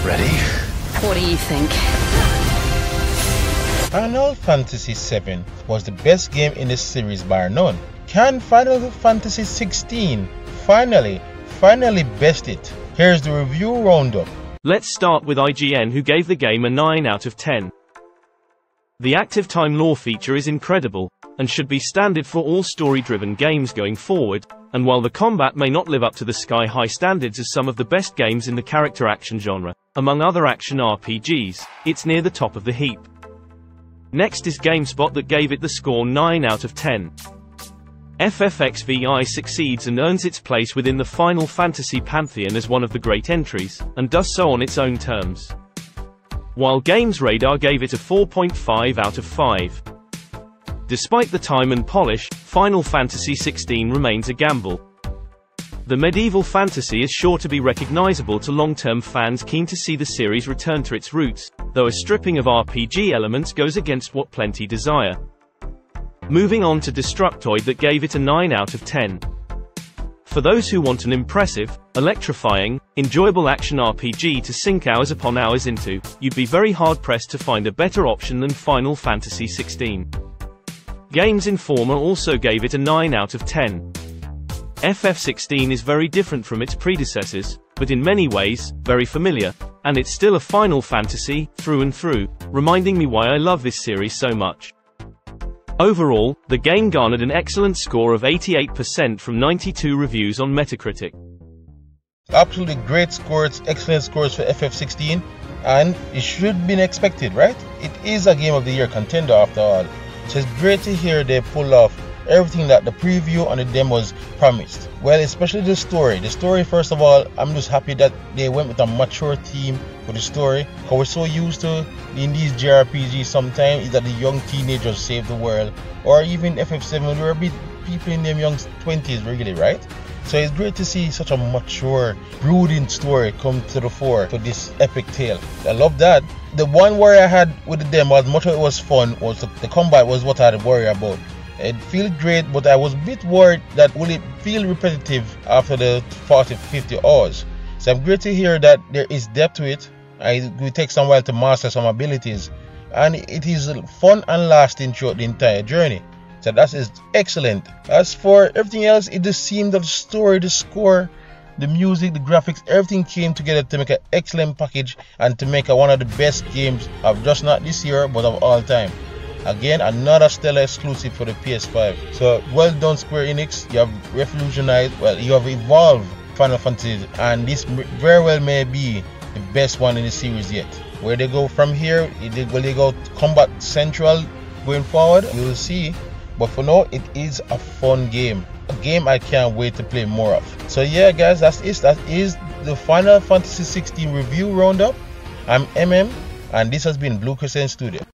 Ready? What do you think? Final Fantasy VII was the best game in the series bar none. Can Final Fantasy XVI finally best it? Here's the review roundup. Let's start with IGN, who gave the game a 9 out of 10. The active time lore feature is incredible, and should be standard for all story-driven games going forward, and while the combat may not live up to the sky-high standards as some of the best games in the character action genre, among other action RPGs, it's near the top of the heap. Next is GameSpot, that gave it the score 9 out of 10. FF7 succeeds and earns its place within the Final Fantasy pantheon as one of the great entries, and does so on its own terms. While Games Radar gave it a 4.5 out of 5. Despite the time and polish, Final Fantasy XVI remains a gamble. The medieval fantasy is sure to be recognizable to long-term fans keen to see the series return to its roots, though a stripping of RPG elements goes against what plenty desire. Moving on to Destructoid, that gave it a 9 out of 10. For those who want an impressive, electrifying, enjoyable action RPG to sink hours upon hours into, you'd be very hard-pressed to find a better option than Final Fantasy XVI. Games Informer also gave it a 9 out of 10. FF16 is very different from its predecessors, but in many ways, very familiar, and it's still a Final Fantasy, through and through, reminding me why I love this series so much. Overall, the game garnered an excellent score of 88% from 92 reviews on Metacritic. Absolutely great scores, excellent scores for FF16, and it should have been expected, right? It is a Game of the Year contender after all, so it's great to hear they pull off everything that the preview and the demos promised. Well, especially the story. The story, first of all, I'm just happy that they went with a mature theme for the story. Because we're so used to in these JRPGs sometimes is that the young teenagers save the world, or even FF7 there are people in their young 20s really, right? So it's great to see such a mature, brooding story come to the fore for this epic tale. I love that. The one worry I had with the demo, as much as it was fun, was the combat was what I had to worry about. It feels great, but I was a bit worried that will it feel repetitive after the 40-50 hours. So I'm great to hear that there is depth to it. It will take some while to master some abilities, and it is fun and lasting throughout the entire journey. So that is excellent. As for everything else, it just seemed that the story, the score, the music, the graphics, everything came together to make an excellent package and to make one of the best games of just not this year but of all time. Again, another stellar exclusive for the PS5. So well done, Square Enix. You have revolutionized, well, you have evolved Final Fantasy, and this very well may be the best one in the series yet. Where they go from here, will they go Combat Central going forward? We will see. But for now, it is a fun game. A game I can't wait to play more of. So yeah, guys, that's it. That is the Final Fantasy XVI review roundup. I'm MM, and this has been Blue Crescent Studio.